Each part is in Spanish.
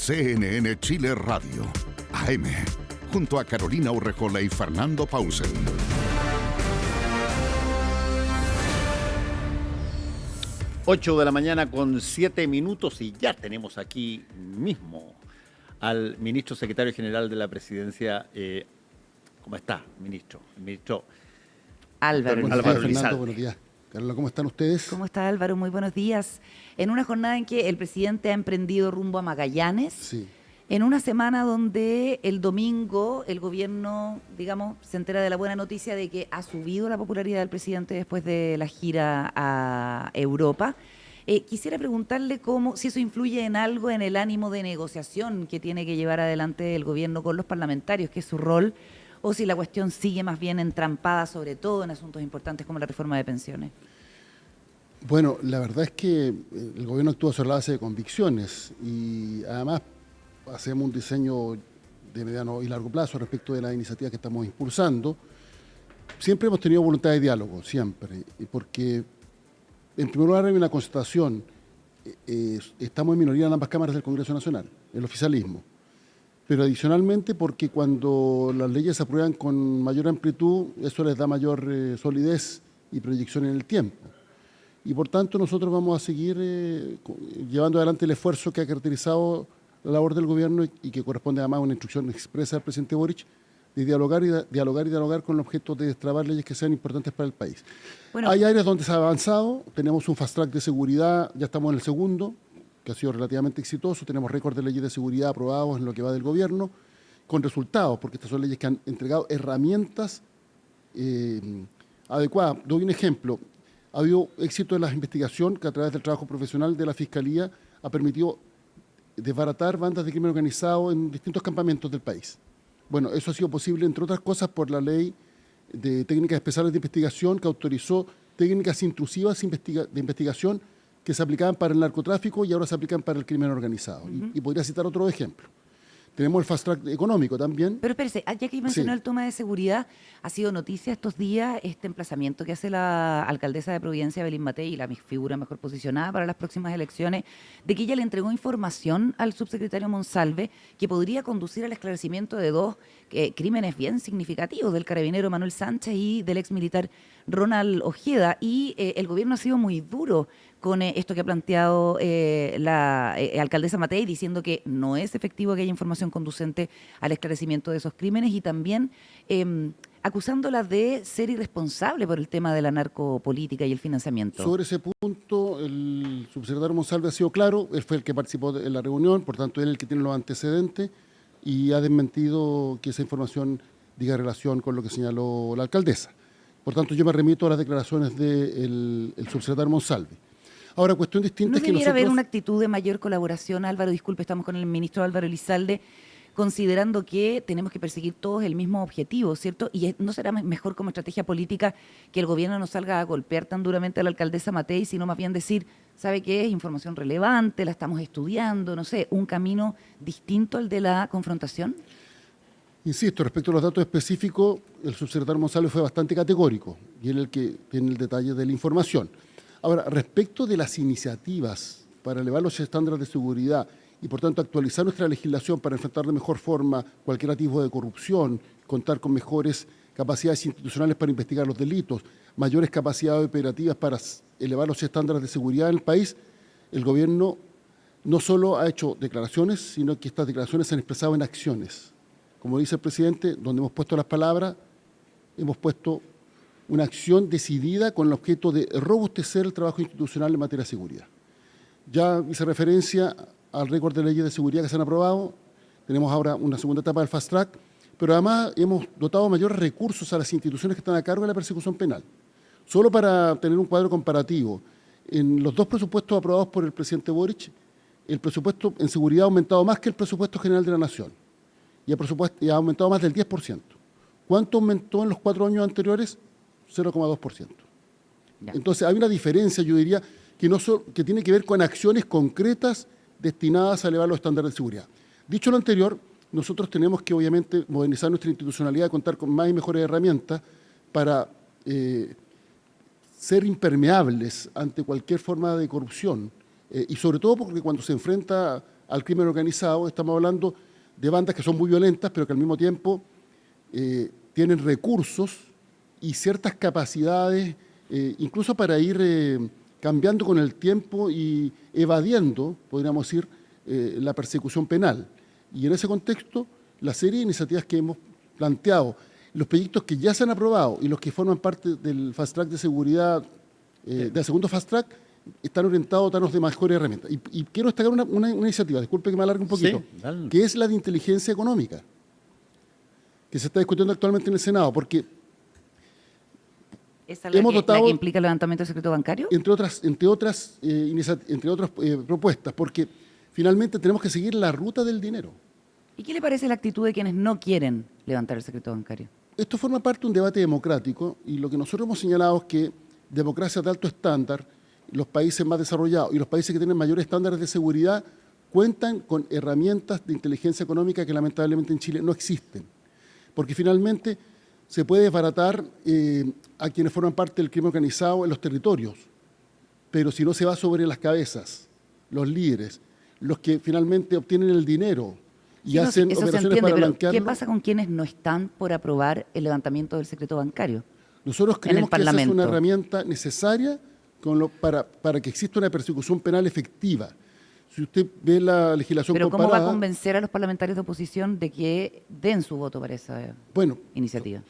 CNN Chile Radio, AM, junto a Carolina Urrejola y Fernando Pausel. 8 de la mañana con 7 minutos y ya tenemos aquí mismo al ministro secretario general de la presidencia. ¿Cómo está, ministro? El ministro Álvaro Fernando, Elizalde. buenos días. Carola, ¿cómo están ustedes? ¿Cómo está Álvaro? Muy buenos días. En una jornada en que el presidente ha emprendido rumbo a Magallanes, Sí. en una semana donde el domingo el gobierno, digamos, se entera de la buena noticia de que ha subido la popularidad del presidente después de la gira a Europa. Quisiera preguntarle si eso influye en algo en el ánimo de negociación que tiene que llevar adelante el gobierno con los parlamentarios, que es su rol, o si la cuestión sigue más bien entrampada, sobre todo en asuntos importantes como la reforma de pensiones. Bueno, la verdad es que el gobierno actúa sobre la base de convicciones y además hacemos un diseño de mediano y largo plazo respecto de las iniciativas que estamos impulsando. Siempre hemos tenido voluntad de diálogo, siempre, porque en primer lugar hay una constatación, estamos en minoría en ambas cámaras del Congreso Nacional, el oficialismo, pero adicionalmente porque cuando las leyes se aprueban con mayor amplitud, eso les da mayor solidez y proyección en el tiempo. Y por tanto nosotros vamos a seguir llevando adelante el esfuerzo que ha caracterizado la labor del gobierno y que corresponde además a una instrucción expresa del presidente Boric de dialogar con el objeto de destrabar leyes que sean importantes para el país. Bueno, hay áreas donde se ha avanzado, tenemos un fast track de seguridad, ya estamos en el segundo, que ha sido relativamente exitoso, tenemos récord de leyes de seguridad aprobados en lo que va del gobierno, con resultados, porque estas son leyes que han entregado herramientas adecuadas. Doy un ejemplo. Ha habido éxito en la investigación que a través del trabajo profesional de la Fiscalía ha permitido desbaratar bandas de crimen organizado en distintos campamentos del país. Bueno, eso ha sido posible, entre otras cosas, por la ley de técnicas especiales de investigación que autorizó técnicas intrusivas de investigación que se aplicaban para el narcotráfico y ahora se aplican para el crimen organizado. Y podría citar otro ejemplo. Tenemos el fast track económico también. Pero espérese, ya que mencionó el tema de seguridad, ha sido noticia estos días este emplazamiento que hace la alcaldesa de Providencia, Belín Matei, la figura mejor posicionada para las próximas elecciones, de que ella le entregó información al subsecretario Monsalve que podría conducir al esclarecimiento de dos crímenes bien significativos, del carabinero Manuel Sánchez y del ex militar Ronald Ojeda. Y el gobierno ha sido muy duro con esto que ha planteado la alcaldesa Matei, diciendo que no es efectivo que haya información conducente al esclarecimiento de esos crímenes y también acusándola de ser irresponsable por el tema de la narcopolítica y el financiamiento. Sobre ese punto, el subsecretario Monsalve ha sido claro, él fue el que participó en la reunión, por tanto él es el que tiene los antecedentes y ha desmentido que esa información diga relación con lo que señaló la alcaldesa. Por tanto, yo me remito a las declaraciones del subsecretario Monsalve. Ahora, cuestión distinta es que nosotros... ¿No debiera haber una actitud de mayor colaboración, Álvaro? Disculpe, estamos con el ministro Álvaro Elizalde, considerando que tenemos que perseguir todos el mismo objetivo, ¿cierto? Y no será mejor como estrategia política que el gobierno no salga a golpear tan duramente a la alcaldesa Matei, sino más bien decir, ¿sabe qué? Es información relevante, la estamos estudiando, no sé, un camino distinto al de la confrontación. Insisto, respecto a los datos específicos, el subsecretario Monsalve fue bastante categórico y él es el que tiene el detalle de la información. Ahora, respecto de las iniciativas para elevar los estándares de seguridad y, por tanto, actualizar nuestra legislación para enfrentar de mejor forma cualquier tipo de corrupción, contar con mejores capacidades institucionales para investigar los delitos, mayores capacidades operativas para elevar los estándares de seguridad en el país, el gobierno no solo ha hecho declaraciones, sino que estas declaraciones se han expresado en acciones. Como dice el presidente, donde hemos puesto las palabras, hemos puesto una acción decidida con el objeto de robustecer el trabajo institucional en materia de seguridad. Ya hice referencia al récord de leyes de seguridad que se han aprobado, tenemos ahora una segunda etapa del fast track, pero además hemos dotado mayores recursos a las instituciones que están a cargo de la persecución penal. Solo para tener un cuadro comparativo, en los dos presupuestos aprobados por el presidente Boric, el presupuesto en seguridad ha aumentado más que el presupuesto general de la Nación y ha aumentado más del 10%. ¿Cuánto aumentó en los 4 años anteriores? 0,2%. Entonces hay una diferencia, yo diría, que tiene que ver con acciones concretas destinadas a elevar los estándares de seguridad. Dicho lo anterior, nosotros tenemos que obviamente modernizar nuestra institucionalidad, contar con más y mejores herramientas para ser impermeables ante cualquier forma de corrupción y sobre todo porque cuando se enfrenta al crimen organizado. Estamos hablando de bandas que son muy violentas, pero que al mismo tiempo tienen recursos y ciertas capacidades, incluso para ir cambiando con el tiempo y evadiendo, podríamos decir, la persecución penal. Y en ese contexto, la serie de iniciativas que hemos planteado, los proyectos que ya se han aprobado y los que forman parte del Fast Track de seguridad, del segundo Fast Track, están orientados a darnos de mejores herramientas. Y quiero destacar una iniciativa, disculpe que me alargue un poquito, sí, que es la de inteligencia económica, que se está discutiendo actualmente en el Senado, porque ¿Esa es la que implica el levantamiento del secreto bancario? Entre otras propuestas, porque finalmente tenemos que seguir la ruta del dinero. ¿Y qué le parece la actitud de quienes no quieren levantar el secreto bancario? Esto forma parte de un debate democrático y lo que nosotros hemos señalado es que democracias de alto estándar, los países más desarrollados y los países que tienen mayores estándares de seguridad cuentan con herramientas de inteligencia económica que lamentablemente en Chile no existen. Porque finalmente se puede desbaratar a quienes forman parte del crimen organizado en los territorios, pero si no se va sobre las cabezas, los líderes, los que finalmente obtienen el dinero y Sí, hacen eso se operaciones entiende, para pero blanquearlo. ¿qué pasa con quienes no están por aprobar el levantamiento del secreto bancario? Nosotros creemos que esa es Parlamento? una herramienta necesaria para que exista una persecución penal efectiva. Si usted ve la legislación Pero ¿cómo comparada... va a convencer a los parlamentarios de oposición de que den su voto para esa Bueno, iniciativa?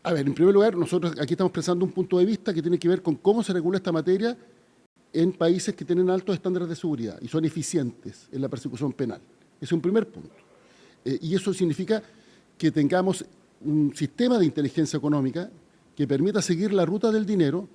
a ver, en primer lugar, nosotros aquí estamos presentando un punto de vista que tiene que ver con cómo se regula esta materia en países que tienen altos estándares de seguridad y son eficientes en la persecución penal. Ese es un primer punto. Y eso significa que tengamos un sistema de inteligencia económica que permita seguir la ruta del dinero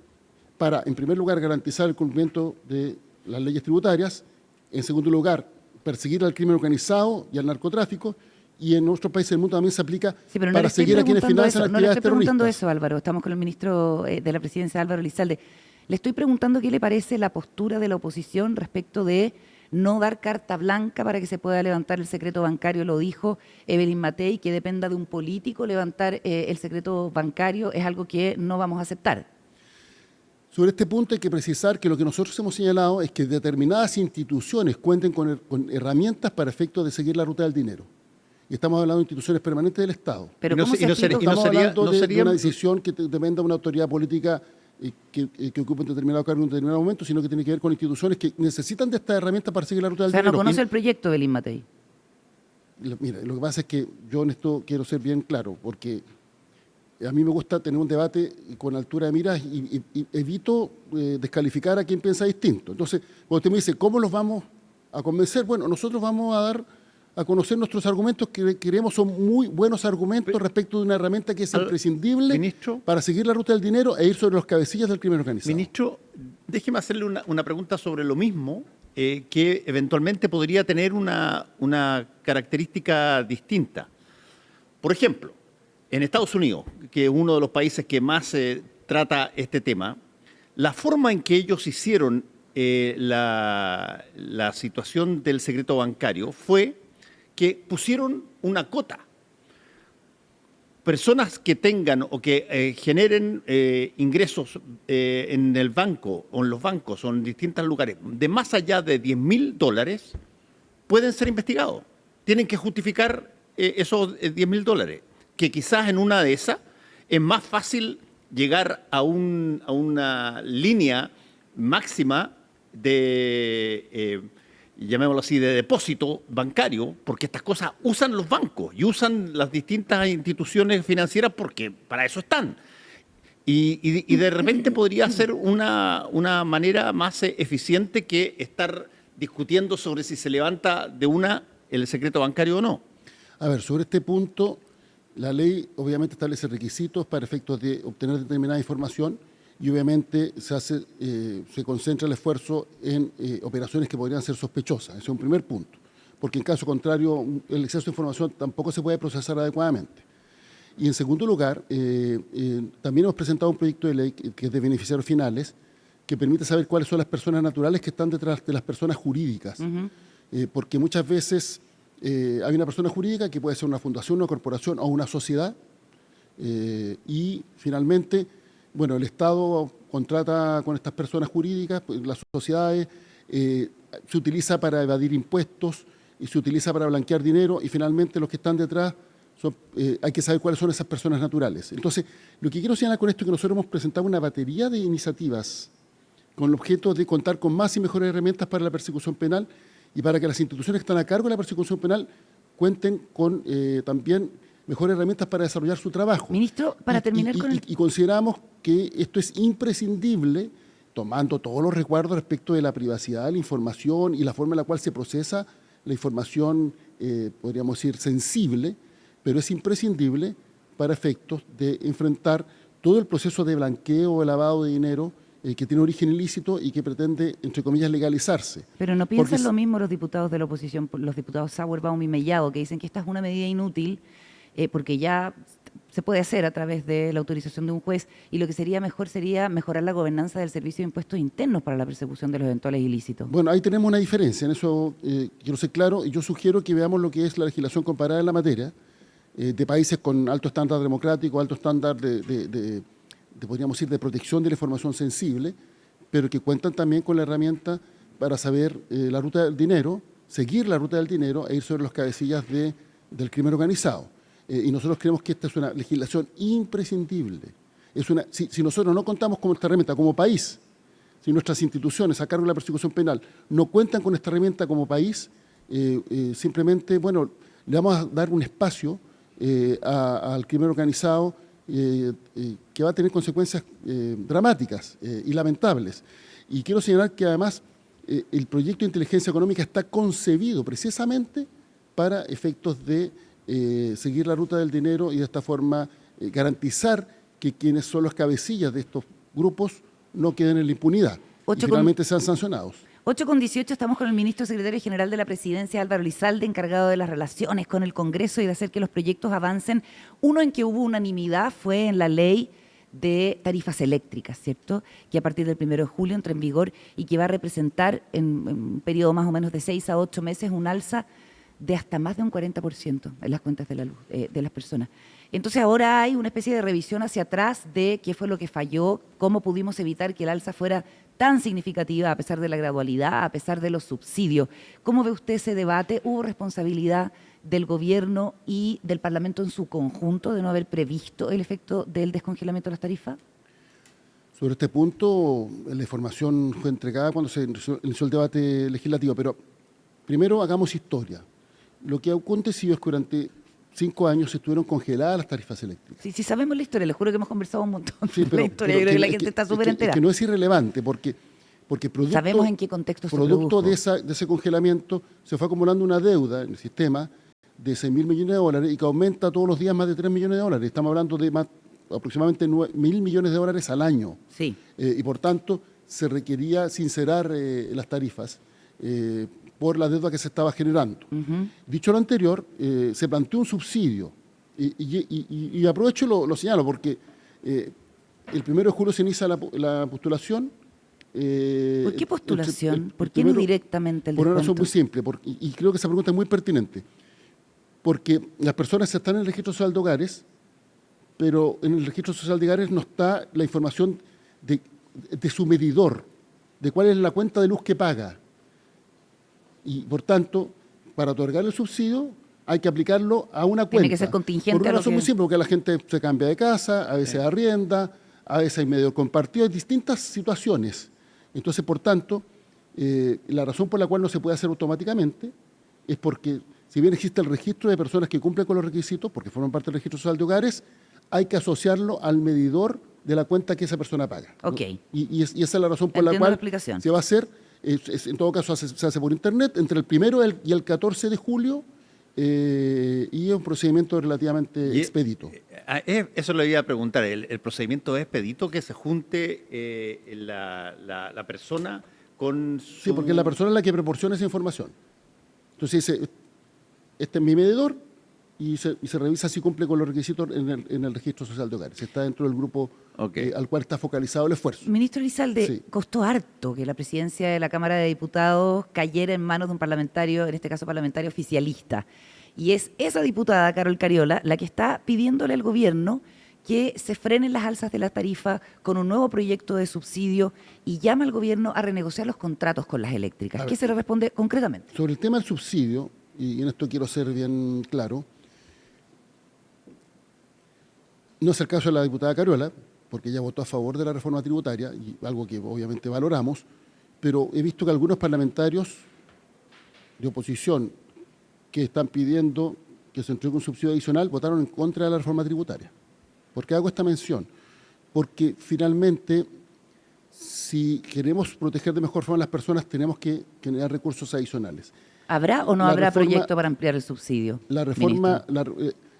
para, en primer lugar, garantizar el cumplimiento de las leyes tributarias, en segundo lugar, perseguir al crimen organizado y al narcotráfico, y en nuestros países del mundo también se aplica Sí, pero no para le estoy seguir a quienes preguntando financian eso, no le actividades estoy preguntando terroristas. eso, Álvaro. Estamos con el ministro de la Presidencia, Álvaro Elizalde. Le estoy preguntando qué le parece la postura de la oposición respecto de no dar carta blanca para que se pueda levantar el secreto bancario. Lo dijo Evelyn Matei, que dependa de un político levantar el secreto bancario es algo que no vamos a aceptar. Sobre este punto hay que precisar que lo que nosotros hemos señalado es que determinadas instituciones cuenten con herramientas para efectos de seguir la ruta del dinero. Y estamos hablando de instituciones permanentes del Estado. Pero Y no ¿cómo se- se y no explica? sería- Estamos hablando de sería- una decisión que dependa de una autoridad política que ocupe un determinado cargo en un determinado momento, sino que tiene que ver con instituciones que necesitan de esta herramienta para seguir la ruta O del sea, no dinero. conoce el proyecto de Evelyn Matei. Mira, lo que pasa es que yo en esto quiero ser bien claro, porque a mí me gusta tener un debate con altura de miras y evito descalificar a quien piensa distinto. Entonces, cuando usted me dice, ¿cómo los vamos a convencer? Bueno, nosotros vamos a dar a conocer nuestros argumentos que creemos son muy buenos argumentos respecto de una herramienta que es imprescindible Ministro. para seguir la ruta del dinero e ir sobre los cabecillas del crimen organizado. Ministro, déjeme hacerle una pregunta sobre lo mismo, que eventualmente podría tener una característica distinta. Por ejemplo, en Estados Unidos, que es uno de los países que más trata este tema, la forma en que ellos hicieron la situación del secreto bancario fue que pusieron una cota. Personas que tengan o que generen ingresos en el banco o en los bancos o en distintos lugares de más allá de $10.000 pueden ser investigados. Tienen que justificar esos $10.000, que quizás en una de esas es más fácil llegar a una línea máxima de llamémoslo así, de depósito bancario, porque estas cosas usan los bancos y usan las distintas instituciones financieras porque para eso están. Y de repente podría ser una manera más eficiente que estar discutiendo sobre si se levanta de el secreto bancario o no. A ver, sobre este punto, la ley obviamente establece requisitos para efectos de obtener determinada información y obviamente se concentra el esfuerzo en operaciones que podrían ser sospechosas. Ese es un primer punto, porque en caso contrario el exceso de información tampoco se puede procesar adecuadamente. Y en segundo lugar, también hemos presentado un proyecto de ley que es de beneficiarios finales, que permite saber cuáles son las personas naturales que están detrás de las personas jurídicas. Porque muchas veces hay una persona jurídica que puede ser una fundación, una corporación o una sociedad, y finalmente, bueno, el Estado contrata con estas personas jurídicas, las sociedades, se utiliza para evadir impuestos y se utiliza para blanquear dinero, y finalmente los que están detrás hay que saber cuáles son esas personas naturales. Entonces, lo que quiero señalar con esto es que nosotros hemos presentado una batería de iniciativas con el objeto de contar con más y mejores herramientas para la persecución penal y para que las instituciones que están a cargo de la persecución penal cuenten con también mejores herramientas para desarrollar su trabajo. Ministro, para terminar con y consideramos que esto es imprescindible, tomando todos los resguardos respecto de la privacidad de la información y la forma en la cual se procesa la información, podríamos decir, sensible, pero es imprescindible para efectos de enfrentar todo el proceso de blanqueo o lavado de dinero que tiene origen ilícito y que pretende, entre comillas, legalizarse. Pero no piensan lo mismo los diputados de la oposición, los diputados Sauerbaum y Mellado, que dicen que esta es una medida inútil porque ya se puede hacer a través de la autorización de un juez, y lo que sería mejor sería mejorar la gobernanza del Servicio de Impuestos Internos para la persecución de los eventuales ilícitos. Bueno, ahí tenemos una diferencia, en eso quiero ser claro, y yo sugiero que veamos lo que es la legislación comparada en la materia de países con alto estándar democrático, alto estándar de podríamos decir, de protección de la información sensible, pero que cuentan también con la herramienta para saber la ruta del dinero, seguir la ruta del dinero e ir sobre los cabecillas del crimen organizado. Y nosotros creemos que esta es una legislación imprescindible. Si nosotros no contamos con esta herramienta como país, si nuestras instituciones a cargo de la persecución penal no cuentan con esta herramienta como país, simplemente, bueno, le vamos a dar un espacio al crimen organizado que va a tener consecuencias dramáticas y lamentables. Y quiero señalar que además el proyecto de inteligencia económica está concebido precisamente para efectos de seguir la ruta del dinero y de esta forma garantizar que quienes son los cabecillas de estos grupos no queden en la impunidad y finalmente sean sancionados. 8:18, estamos con el ministro secretario general de la Presidencia, Álvaro Elizalde, encargado de las relaciones con el Congreso y de hacer que los proyectos avancen. Uno en que hubo unanimidad fue en la ley de tarifas eléctricas, ¿cierto? Que a partir del 1 de julio entra en vigor y que va a representar en un periodo más o menos de 6 a 8 meses un alza de hasta más de un 40% en las cuentas de la luz de las personas. Entonces ahora hay una especie de revisión hacia atrás de qué fue lo que falló, cómo pudimos evitar que el alza fuera tan significativa a pesar de la gradualidad, a pesar de los subsidios. ¿Cómo ve usted ese debate? ¿Hubo responsabilidad del gobierno y del Parlamento en su conjunto de no haber previsto el efecto del descongelamiento de las tarifas? Sobre este punto, la información fue entregada cuando se inició el debate legislativo, pero primero hagamos historia. Lo que ha acontecido es que durante 5 años estuvieron congeladas las tarifas eléctricas. Sí, sabemos la historia, les juro que hemos conversado un montón de la historia, pero yo creo que la gente está súper enterada. Es que no es irrelevante, porque sabemos en qué contexto se producto produjo. de ese congelamiento se fue acumulando una deuda en el sistema de 6.000 millones de dólares y que aumenta todos los días más de 3 millones de dólares. Estamos hablando de aproximadamente 1.000 millones de dólares al año. Sí. Y por tanto se requería sincerar las tarifas por la deuda que se estaba generando. Dicho lo anterior, se planteó un subsidio y aprovecho y lo señalo porque el 1 de julio se inicia la postulación. ¿Por qué postulación? ¿Por qué no directamente el descuento? Por una razón descuento? muy simple, y creo que esa pregunta es muy pertinente, porque las personas están en el registro social de hogares, pero en el registro social de hogares no está la información de su medidor, de cuál es la cuenta de luz que paga. Y por tanto, para otorgar el subsidio hay que aplicarlo a una cuenta. Tiene que ser contingente. Por una razón muy simple, porque la gente se cambia de casa, a veces arrienda, a veces hay medio compartido, hay distintas situaciones. Entonces, por tanto, la razón por la cual no se puede hacer automáticamente es porque, si bien existe el registro de personas que cumplen con los requisitos, porque forman parte del registro social de hogares, hay que asociarlo al medidor de la cuenta que esa persona paga. Ok. Y esa es la razón por la cual se va a hacer. En todo caso, se hace por internet entre el 1 y el 14 de julio y es un procedimiento relativamente expedito. Eso le iba a preguntar. ¿El procedimiento es expedito, que se junte la persona con su...? Sí, porque la persona es la que proporciona esa información. Entonces dice, este es mi medidor y se revisa si cumple con los requisitos en el registro social de hogares. Está dentro del grupo al cual está focalizado el esfuerzo. Ministro Elizalde, Sí. costó harto que la presidencia de la Cámara de Diputados cayera en manos de un parlamentario, en este caso parlamentario oficialista. Y es esa diputada, Carol Cariola, la que está pidiéndole al gobierno que se frenen las alzas de la tarifa con un nuevo proyecto de subsidio y llama al gobierno a renegociar los contratos con las eléctricas. ¿Qué se le responde concretamente? Sobre el tema del subsidio, y en esto quiero ser bien claro, no es el caso de la diputada Cariola, porque ella votó a favor de la reforma tributaria, y algo que obviamente valoramos, pero he visto que algunos parlamentarios de oposición que están pidiendo que se entregue un subsidio adicional votaron en contra de la reforma tributaria. ¿Por qué hago esta mención? Porque finalmente, si queremos proteger de mejor forma a las personas, tenemos que generar recursos adicionales. ¿Habrá o no habrá proyecto para ampliar el subsidio? La reforma,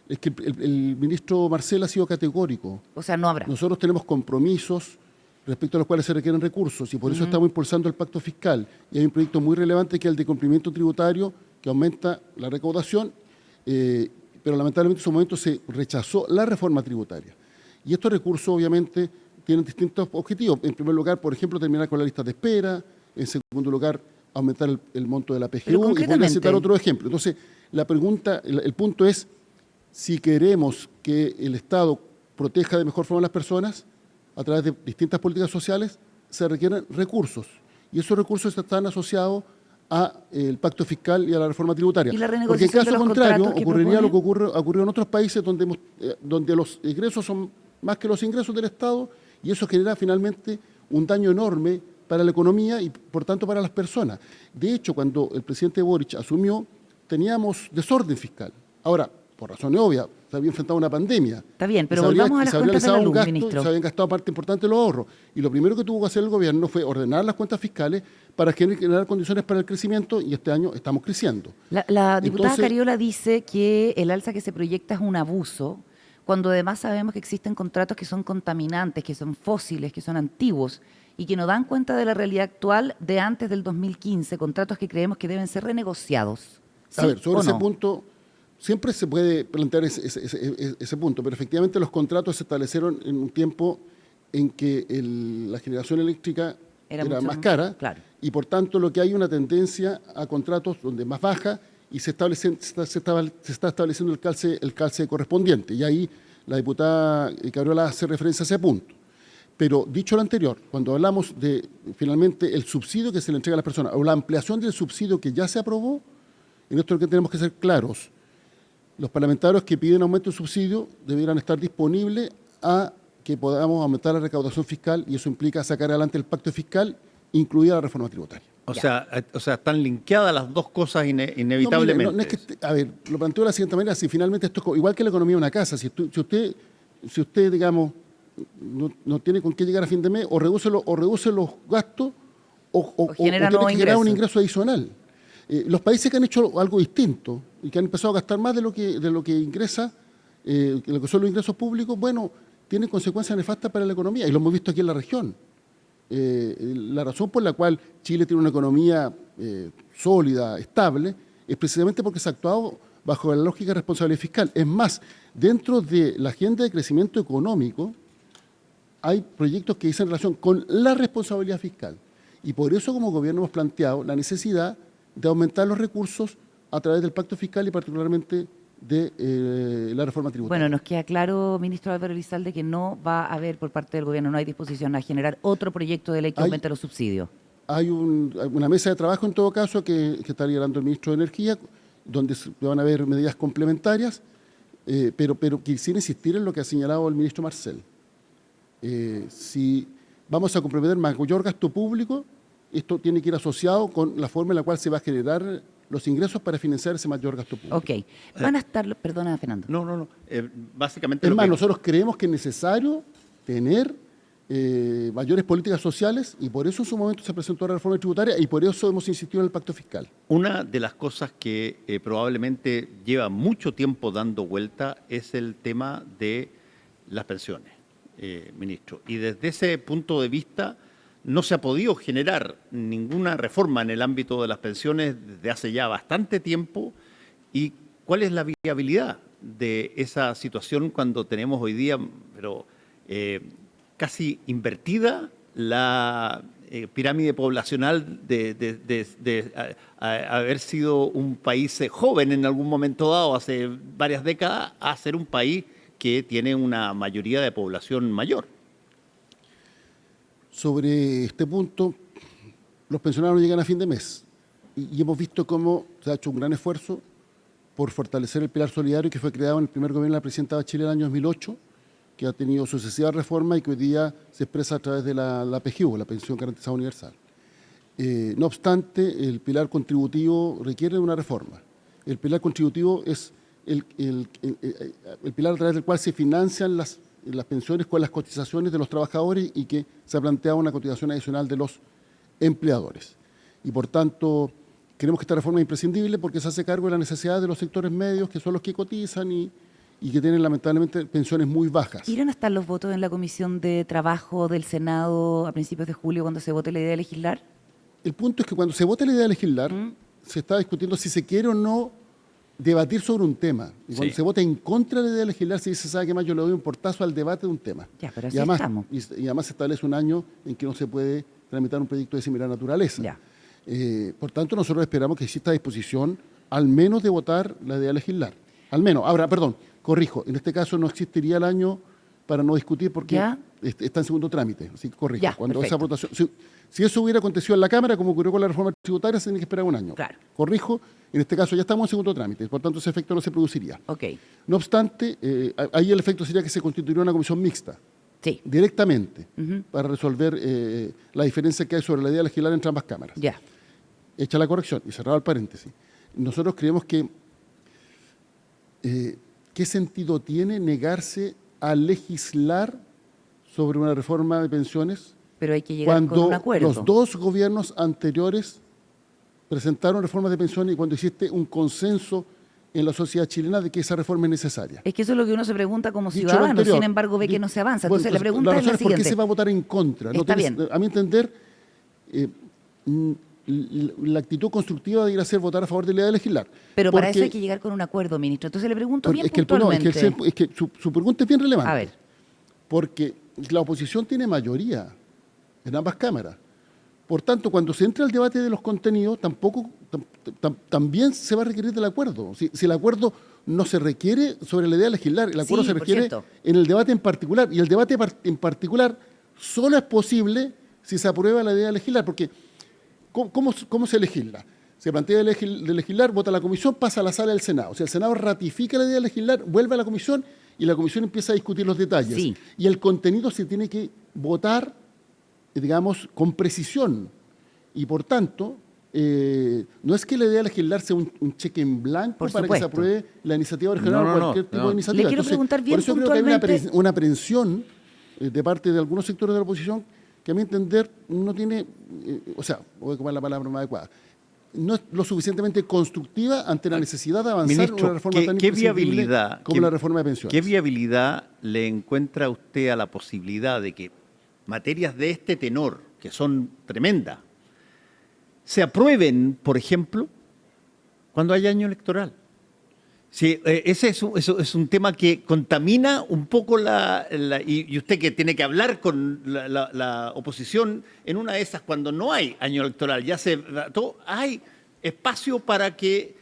es que el ministro Marcel ha sido categórico. O sea, no habrá. Nosotros tenemos compromisos respecto a los cuales se requieren recursos y por eso estamos impulsando el pacto fiscal. Y hay un proyecto muy relevante que es el de cumplimiento tributario que aumenta la recaudación, pero lamentablemente en su momento se rechazó la reforma tributaria. Y estos recursos obviamente tienen distintos objetivos. En primer lugar, por ejemplo, terminar con la lista de espera. En segundo lugar, aumentar el monto de la PGU. Y podría citar otro ejemplo. Entonces, la pregunta, el punto es, si queremos que el Estado proteja de mejor forma a las personas a través de distintas políticas sociales, se requieren recursos. Y esos recursos están asociados al pacto fiscal y a la reforma tributaria. ¿Y la porque en renegociación caso de los contrario contratos que ocurriría lo que propone? ocurrió en otros países donde los ingresos son más que los ingresos del Estado y eso genera finalmente un daño enorme para la economía y por tanto para las personas. De hecho, cuando el presidente Boric asumió, teníamos desorden fiscal. Ahora, por razones obvias, se había enfrentado a una pandemia. Está bien, pero volvamos a las cuentas de la luz, ministro. Se habían gastado parte importante de los ahorros. Y lo primero que tuvo que hacer el gobierno fue ordenar las cuentas fiscales para generar condiciones para el crecimiento y este año estamos creciendo. La diputada Cariola dice que el alza que se proyecta es un abuso, cuando además sabemos que existen contratos que son contaminantes, que son fósiles, que son antiguos y que no dan cuenta de la realidad actual de antes del 2015, contratos que creemos que deben ser renegociados. A ver, sobre ese punto, siempre se puede plantear ese punto, pero efectivamente los contratos se establecieron en un tiempo en que la generación eléctrica era más cara, claro. Y por tanto lo que hay una tendencia a contratos donde es más baja y se está estableciendo el calce correspondiente. Y ahí la diputada Cariola hace referencia a ese punto. Pero dicho lo anterior, cuando hablamos de finalmente el subsidio que se le entrega a las personas o la ampliación del subsidio que ya se aprobó, en esto es lo que tenemos que ser claros. Los parlamentarios que piden aumento de subsidio debieran estar disponibles a que podamos aumentar la recaudación fiscal y eso implica sacar adelante el pacto fiscal, incluida la reforma tributaria. O sea, están linkeadas las dos cosas inevitablemente. No es que, a ver, lo planteo de la siguiente manera, si finalmente esto es igual que la economía de una casa, si usted digamos, no tiene con qué llegar a fin de mes, o reduce los gastos o tiene que generar un ingreso adicional. Los países que han hecho algo distinto y que han empezado a gastar más de lo que ingresa, lo que son los ingresos públicos, bueno, tienen consecuencias nefastas para la economía y lo hemos visto aquí en la región. La razón por la cual Chile tiene una economía sólida, estable, es precisamente porque se ha actuado bajo la lógica de responsabilidad fiscal. Es más, dentro de la agenda de crecimiento económico hay proyectos que dicen relación con la responsabilidad fiscal. Y por eso como gobierno hemos planteado la necesidad de aumentar los recursos a través del pacto fiscal y particularmente de la reforma tributaria. Bueno, nos queda claro, ministro Álvaro Elizalde, que no va a haber por parte del gobierno, no hay disposición a generar otro proyecto de ley que aumente los subsidios. Hay una mesa de trabajo en todo caso que está liderando el ministro de Energía, donde van a haber medidas complementarias, pero quisiera insistir en lo que ha señalado el ministro Marcel. Si vamos a comprometer mayor gasto público, esto tiene que ir asociado con la forma en la cual se va a generar los ingresos para financiar ese mayor gasto público. Ok. Van a estar, perdona, Fernando. No. Básicamente... Es más, nosotros creemos que es necesario tener mayores políticas sociales y por eso en su momento se presentó la reforma tributaria y por eso hemos insistido en el pacto fiscal. Una de las cosas que probablemente lleva mucho tiempo dando vuelta es el tema de las pensiones, ministro. Y desde ese punto de vista no se ha podido generar ninguna reforma en el ámbito de las pensiones desde hace ya bastante tiempo. ¿Y cuál es la viabilidad de esa situación cuando tenemos hoy día, casi invertida la pirámide poblacional de haber sido un país joven en algún momento dado, hace varias décadas, a ser un país que tiene una mayoría de población mayor. Sobre este punto, los pensionados no llegan a fin de mes y hemos visto cómo se ha hecho un gran esfuerzo por fortalecer el pilar solidario que fue creado en el primer gobierno de la presidenta Bachelet en el año 2008, que ha tenido sucesivas reformas y que hoy día se expresa a través de la PGU, la Pensión Garantizada Universal. No obstante, el pilar contributivo requiere de una reforma. El pilar contributivo es el pilar a través del cual se financian las pensiones con las cotizaciones de los trabajadores y que se ha planteado una cotización adicional de los empleadores. Y por tanto, creemos que esta reforma es imprescindible porque se hace cargo de la necesidad de los sectores medios, que son los que cotizan y que tienen lamentablemente pensiones muy bajas. ¿Irán a estar los votos en la Comisión de Trabajo del Senado a principios de julio cuando se vote la idea de legislar? El punto es que cuando se vote la idea de legislar, se está discutiendo si se quiere o no debatir sobre un tema. Y cuando se vota en contra de la idea de legislar, se dice, ¿sabe qué más? Yo le doy un portazo al debate de un tema. Ya, pero así y además, estamos. Y además se establece un año en que no se puede tramitar un proyecto de similar naturaleza. Ya. Por tanto, nosotros esperamos que exista disposición al menos de votar la idea de legislar. Al menos. Ahora, perdón, corrijo, en este caso no existiría el año para no discutir porque está en segundo trámite. Así que corrijo. Ya, cuando perfecto. esa votación, si eso hubiera acontecido en la Cámara, como ocurrió con la reforma tributaria, se tiene que esperar un año. Claro. Corrijo, en este caso ya estamos en segundo trámite, por tanto ese efecto no se produciría. Ok. No obstante, ahí el efecto sería que se constituiría una comisión mixta, Sí. directamente, para resolver la diferencia que hay sobre la idea de legislar entre ambas cámaras. Ya. Hecha la corrección y cerrado el paréntesis. Nosotros creemos que ¿qué sentido tiene negarse a legislar sobre una reforma de pensiones Pero hay que llegar con cuando un acuerdo. los dos gobiernos anteriores presentaron reformas de pensiones y cuando existe un consenso en la sociedad chilena de que esa reforma es necesaria? Es que eso es lo que uno se pregunta como Dicho lo ciudadano, anterior, sin embargo ve que no se avanza. bueno, Entonces la pregunta la es la razón ¿por qué siguiente. se va a votar en contra? Está bien. A mi entender, la actitud constructiva de ir a hacer votar a favor de la idea de legislar. Pero para eso Porque- hay que llegar con un acuerdo, ministro. Entonces le pregunto bien es que el punto- puntualmente. es que su pregunta es bien relevante. A ver. Porque la oposición tiene mayoría en ambas cámaras. Por tanto, cuando se entra al debate de los contenidos, también se va a requerir del acuerdo. Si el acuerdo no se requiere sobre la idea de legislar, el acuerdo Sí, se por requiere cierto. en el debate en particular. Y el debate en particular solo es posible si se aprueba la idea de legislar. Porque, ¿cómo se legisla? Se plantea de legislar, vota la comisión, pasa a la sala del Senado. Si el Senado ratifica la idea de legislar, vuelve a la comisión y la comisión empieza a discutir los detalles. Sí. Y el contenido se tiene que votar, digamos, con precisión. Y por tanto, no es que la idea de legislar sea un cheque en blanco Por para que se supuesto. apruebe la iniciativa regional No, o cualquier tipo no. de iniciativa. Le quiero preguntar bien por eso creo que hay puntualmente- una aprensión de parte de algunos sectores de la oposición que a mi entender no tiene, voy a tomar la palabra más adecuada, no es lo suficientemente constructiva ante la necesidad de avanzar en Ministro, una reforma tan ¿qué imprescindible viabilidad, como la reforma de pensiones. ¿qué viabilidad le encuentra usted a la posibilidad de que materias de este tenor, que son tremendas, se aprueben, por ejemplo, cuando haya año electoral? Sí, ese es un tema que contamina un poco y usted que tiene que hablar con la oposición en una de esas cuando no hay año electoral, hay espacio para que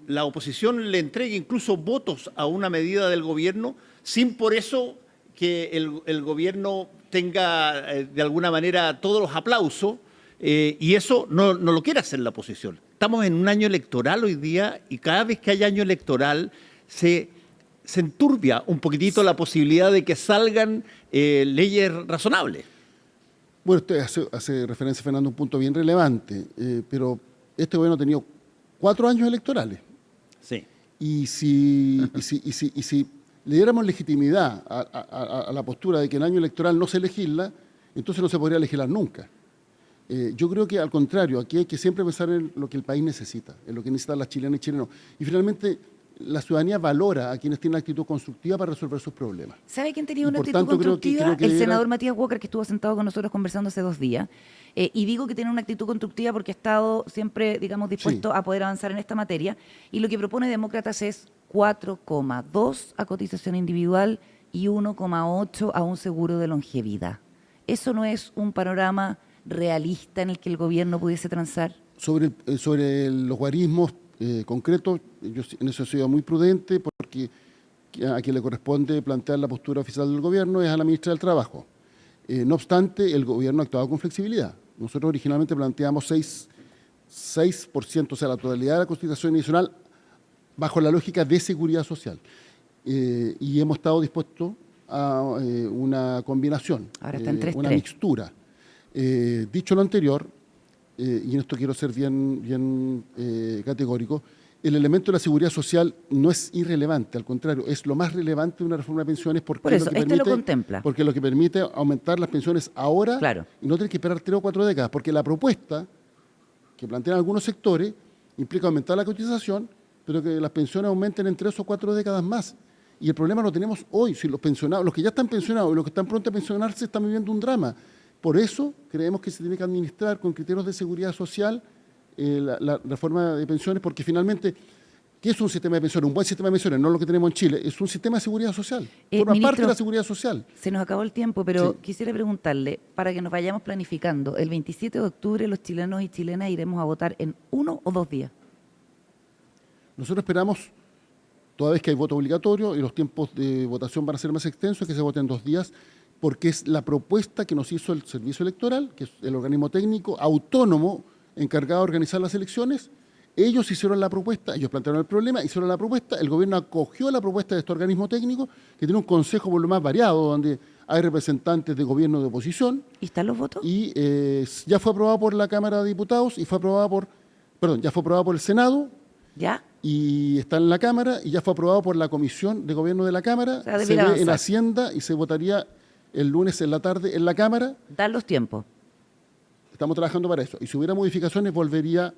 la oposición le entregue incluso votos a una medida del gobierno sin por eso que el gobierno tenga de alguna manera todos los aplausos y eso no lo quiere hacer la oposición. Estamos en un año electoral hoy día y cada vez que hay año electoral se enturbia un poquitito la posibilidad de que salgan leyes razonables. Bueno, usted hace referencia, Fernando, a un punto bien relevante, pero este gobierno ha tenido 4 años electorales. Sí. Y si le diéramos legitimidad a la postura de que en año electoral no se legisla, entonces no se podría legislar nunca. Yo creo que al contrario, aquí hay que siempre pensar en lo que el país necesita, en lo que necesitan las chilenas y chilenos. Y finalmente, la ciudadanía valora a quienes tienen actitud constructiva para resolver sus problemas. ¿Sabe quién tenía Y una por actitud tanto, constructiva? creo que El debiera- senador Matías Walker, que estuvo sentado con nosotros conversando hace 2 días. Y digo que tiene una actitud constructiva porque ha estado siempre, digamos, dispuesto a poder avanzar en esta materia. Y lo que propone Demócratas es 4,2 a cotización individual y 1,8 a un seguro de longevidad. ¿Eso no es un panorama realista en el que el gobierno pudiese transar? Sobre los guarismos concretos, yo en eso he sido muy prudente porque a quien le corresponde plantear la postura oficial del gobierno es a la ministra del Trabajo. No obstante, el gobierno ha actuado con flexibilidad. Nosotros originalmente planteamos 6%, o sea, la totalidad de la Constitución Nacional, bajo la lógica de seguridad social. Y hemos estado dispuestos a una combinación, Ahora está en 3-3. una mixtura. Dicho lo anterior, y en esto quiero ser bien categórico, el elemento de la seguridad social no es irrelevante, al contrario, es lo más relevante de una reforma de pensiones porque Por eso, es lo que lo contempla. porque lo que permite aumentar las pensiones ahora Claro. y no tener que esperar 3 o 4 décadas, porque la propuesta que plantean algunos sectores implica aumentar la cotización, pero que las pensiones aumenten en 3 o 4 décadas más. Y el problema lo tenemos hoy. Si los pensionados, los que ya están pensionados y los que están prontos a pensionarse están viviendo un drama. Por eso creemos que se tiene que administrar con criterios de seguridad social la reforma de pensiones, porque finalmente, ¿qué es un sistema de pensiones? Un buen sistema de pensiones, no lo que tenemos en Chile, es un sistema de seguridad social. Forma Ministro, parte de la seguridad social. Se nos acabó el tiempo, pero Sí. quisiera preguntarle, para que nos vayamos planificando, el 27 de octubre los chilenos y chilenas iremos a votar en 1 o 2 días. Nosotros esperamos, toda vez que hay voto obligatorio y los tiempos de votación van a ser más extensos, que se vote en 2 días, porque es la propuesta que nos hizo el Servicio Electoral, que es el organismo técnico autónomo encargado de organizar las elecciones. Ellos hicieron la propuesta, ellos plantearon el problema, hicieron la propuesta, el gobierno acogió la propuesta de este organismo técnico, que tiene un consejo por lo más variado, donde hay representantes de gobierno y de oposición, ¿Y están los votos? y ya fue aprobado por la Cámara de Diputados y fue aprobado ya fue aprobado por el Senado, ¿Ya? y está en la Cámara y ya fue aprobado por la Comisión de Gobierno de la Cámara, O sea, se debiera ve en avanzar. Hacienda y se votaría el lunes en la tarde en la Cámara. Dan los tiempos. Estamos trabajando para eso. Y si hubiera modificaciones, volvería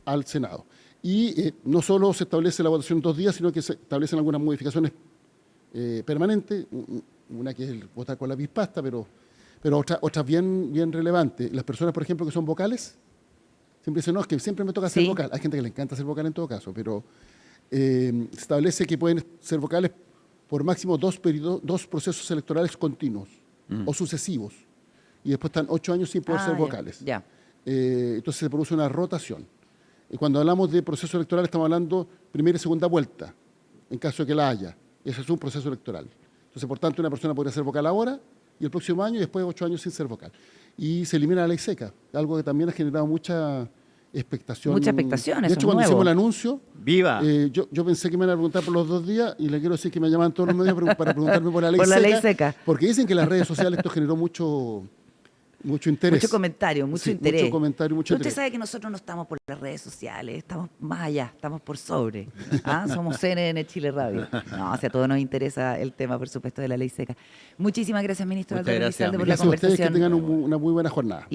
al Senado. Y no solo se establece la votación en 2 días, sino que se establecen algunas modificaciones permanentes, una que es el votar con la pispasta, pero otras bien relevantes. Las personas, por ejemplo, que son vocales, siempre dicen, no, es que siempre me toca ser Sí. vocal. Hay gente que le encanta ser vocal en todo caso, pero se establece que pueden ser vocales por máximo 2 procesos electorales continuos o sucesivos. Y después están 8 años sin poder ser ya, vocales. Ya. Entonces se produce una rotación. Y cuando hablamos de proceso electoral estamos hablando primera y segunda vuelta, en caso de que la haya. Ese es un proceso electoral. Entonces, por tanto, una persona podría ser vocal ahora y el próximo año y después 8 años sin ser vocal. Y se elimina la ley seca, algo que también ha generado mucha expectación. Mucha expectación, De eso hecho, es cuando nuevo. hicimos el anuncio, ¡Viva! yo pensé que me iban a preguntar por los 2 días y le quiero decir que me llaman todos los medios para preguntarme por la ley Por la seca. ley seca. Porque dicen que en las redes sociales esto generó mucho interés. Mucho comentario, mucho Sí, interés. mucho comentario, mucho Pero usted interés. sabe que nosotros no estamos por las redes sociales, estamos más allá, estamos por sobre. ¿Ah? Somos CNN Chile Radio. No, o sea, a todos nos interesa el tema, por supuesto, de la ley seca. Muchísimas gracias, ministro Muchas Alberto gracias, Elizalde, por la Gracias a ustedes, que conversación. tengan una muy buena jornada.